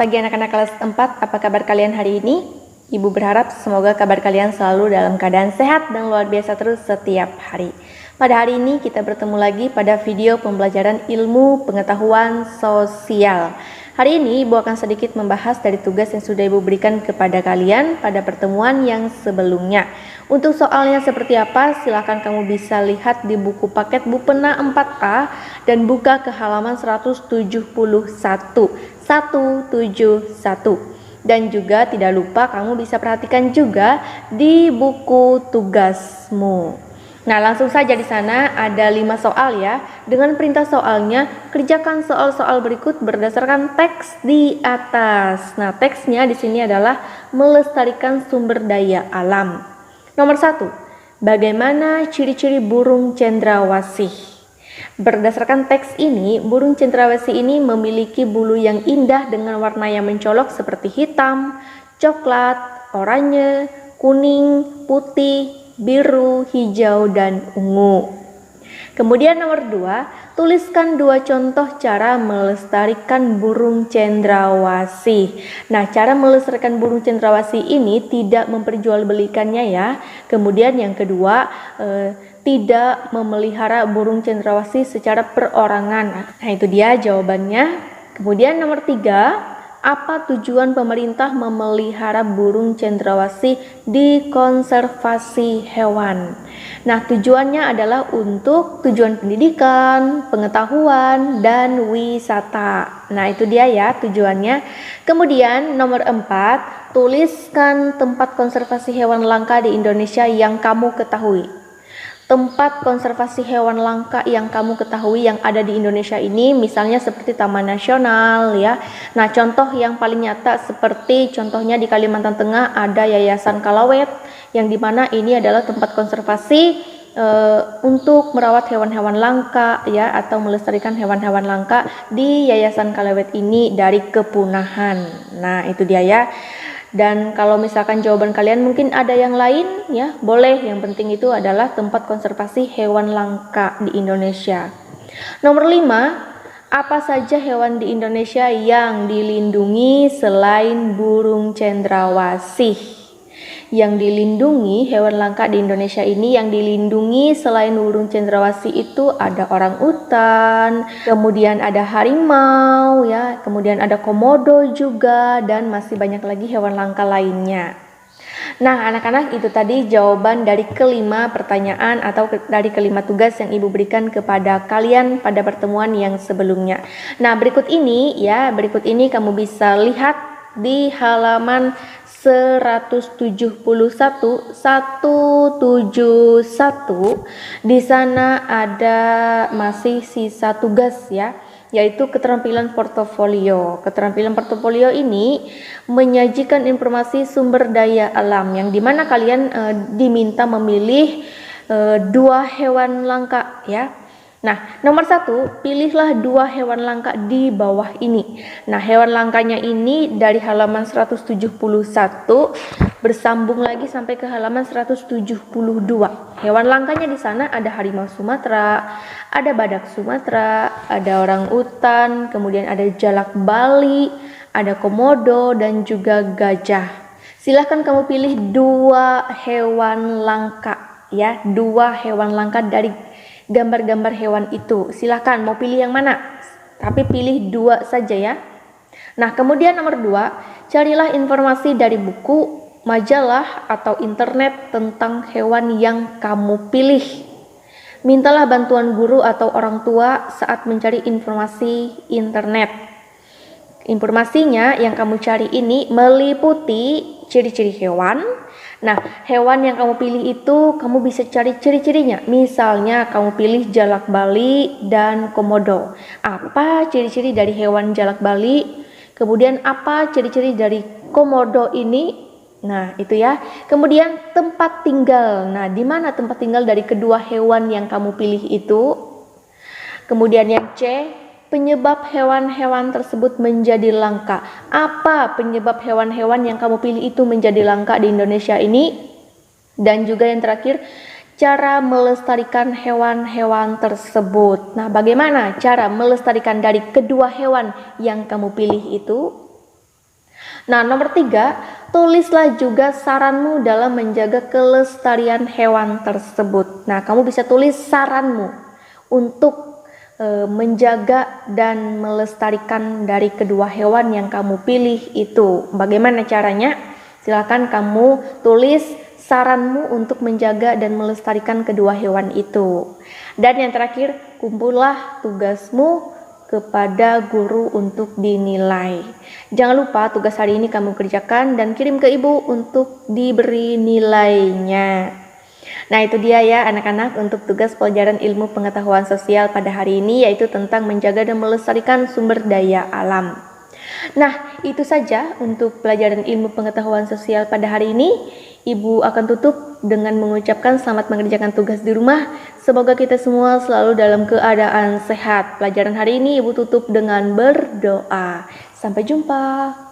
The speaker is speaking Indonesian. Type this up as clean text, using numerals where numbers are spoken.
pagi anak-anak kelas 4, apa kabar kalian hari ini? Ibu berharap semoga kabar kalian selalu dalam keadaan sehat dan luar biasa terus setiap hari. Pada hari ini kita bertemu lagi pada video pembelajaran ilmu pengetahuan sosial. Hari ini Ibu akan sedikit membahas dari tugas yang sudah Ibu berikan kepada kalian pada pertemuan yang sebelumnya. Untuk soalnya seperti apa, silakan kamu bisa lihat di buku paket Bupena 4A dan buka ke halaman 171. Dan juga tidak lupa kamu bisa perhatikan juga di buku tugasmu. Nah, langsung saja di sana ada 5 soal ya. Dengan perintah soalnya, kerjakan soal-soal berikut berdasarkan teks di atas. Nah, teksnya di sini adalah melestarikan sumber daya alam. Nomor 1, bagaimana ciri-ciri burung cendrawasih? Berdasarkan teks ini, burung cendrawasih ini memiliki bulu yang indah dengan warna yang mencolok seperti hitam, coklat, oranye, kuning, putih, biru, hijau, dan ungu. Kemudian nomor 2, tuliskan 2 contoh cara melestarikan burung cendrawasih. Nah, cara melestarikan burung cendrawasih ini tidak memperjualbelikannya ya. Kemudian yang kedua, tidak memelihara burung cendrawasih secara perorangan. Nah, itu dia jawabannya. Kemudian nomor 3, apa tujuan pemerintah memelihara burung cendrawasih di konservasi hewan? Nah, tujuannya adalah untuk tujuan pendidikan, pengetahuan, dan wisata. Nah, itu dia ya tujuannya. Kemudian nomor 4, tuliskan tempat konservasi hewan langka di Indonesia yang kamu ketahui. Tempat konservasi hewan langka yang kamu ketahui yang ada di Indonesia ini misalnya seperti Taman Nasional ya. Nah, contoh yang paling nyata seperti contohnya di Kalimantan Tengah ada Yayasan Kalawet yang dimana ini adalah tempat konservasi untuk merawat hewan-hewan langka ya, atau melestarikan hewan-hewan langka di Yayasan Kalawet ini dari kepunahan. Nah, itu dia ya. Dan kalau misalkan jawaban kalian mungkin ada yang lain ya, boleh. Yang penting itu adalah tempat konservasi hewan langka di Indonesia. Nomor 5, apa saja hewan di Indonesia yang dilindungi selain burung cendrawasih? Yang dilindungi hewan langka di Indonesia ini yang dilindungi selain burung cendrawasih itu ada orangutan, kemudian ada harimau ya, kemudian ada komodo juga, dan masih banyak lagi hewan langka lainnya. Nah, anak-anak, itu tadi jawaban dari kelima pertanyaan atau dari kelima tugas yang Ibu berikan kepada kalian pada pertemuan yang sebelumnya. Nah, berikut ini kamu bisa lihat di halaman 171. Di sana ada masih sisa tugas ya, yaitu keterampilan portofolio. Keterampilan portofolio ini menyajikan informasi sumber daya alam yang dimana kalian diminta memilih 2 hewan langka ya. Nah, nomor 1, pilihlah 2 hewan langka di bawah ini. Nah, hewan langkanya ini dari halaman 171 bersambung lagi sampai ke halaman 172. Hewan langkanya di sana ada harimau Sumatera, ada badak Sumatera, ada orangutan, kemudian ada jalak Bali, ada komodo, dan juga gajah. Silahkan kamu pilih 2 hewan langka ya, 2 hewan langka dari gambar-gambar hewan itu. Silahkan mau pilih yang mana, tapi pilih 2 saja ya. Nah, kemudian nomor 2, carilah informasi dari buku, majalah, atau internet tentang hewan yang kamu pilih. Mintalah bantuan guru atau orang tua saat mencari informasi internet. Informasinya yang kamu cari ini meliputi ciri-ciri hewan. Nah, hewan yang kamu pilih itu kamu bisa cari ciri-cirinya. Misalnya kamu pilih jalak Bali dan komodo. Apa ciri-ciri dari hewan jalak Bali? Kemudian apa ciri-ciri dari komodo ini? Nah, itu ya. Kemudian tempat tinggal. Nah, di mana tempat tinggal dari kedua hewan yang kamu pilih itu? Kemudian yang C, penyebab hewan-hewan tersebut menjadi langka. Apa penyebab hewan-hewan yang kamu pilih itu menjadi langka di Indonesia ini? Dan juga yang terakhir, cara melestarikan hewan-hewan tersebut. Nah, bagaimana cara melestarikan dari kedua hewan yang kamu pilih itu? Nah, nomor 3, tulislah juga saranmu dalam menjaga kelestarian hewan tersebut. Nah, kamu bisa tulis saranmu untuk menjaga dan melestarikan dari kedua hewan yang kamu pilih itu. Bagaimana caranya? Silakan kamu tulis saranmu untuk menjaga dan melestarikan kedua hewan itu. Dan yang terakhir, kumpullah tugasmu kepada guru untuk dinilai. Jangan lupa tugas hari ini kamu kerjakan dan kirim ke ibu untuk diberi nilainya. Nah, itu dia ya anak-anak untuk tugas pelajaran ilmu pengetahuan sosial pada hari ini, yaitu tentang menjaga dan melestarikan sumber daya alam. Nah, itu saja untuk pelajaran ilmu pengetahuan sosial pada hari ini. Ibu akan tutup dengan mengucapkan selamat mengerjakan tugas di rumah. Semoga kita semua selalu dalam keadaan sehat. Pelajaran hari ini Ibu tutup dengan berdoa. Sampai jumpa.